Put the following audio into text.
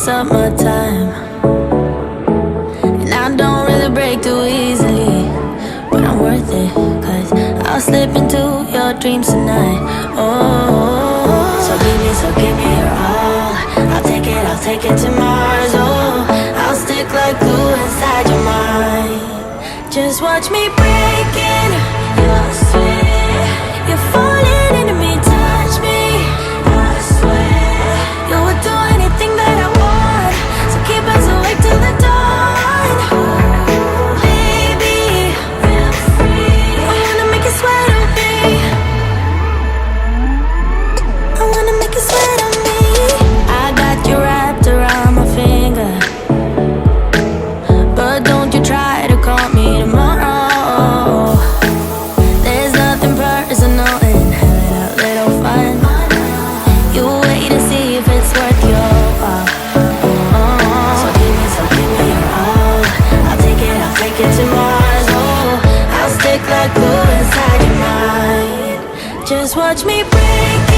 takes up my time, and I don't really break too easily, but I'm worth it, cause I'll slip into your dreams tonight. Oh, so give me your all. I'll take it to Mars. Oh, I'll stick like glue inside your mind. Just watch me breaking your sweat. You're falling into me, touch me, I swear. You would do anything that I want, so keep us awake till the dawn. Baby, feel free. I wanna make you sweat on me. I wanna make you sweat on me. I got you wrapped around my finger, but don't you try to call me tomorrow. There's nothing personal in having a little fun. You wait to see if it's worth your while. So give me your all. I'll take it to Mars. Oh, I'll stick like glue inside your mind. Just watch me break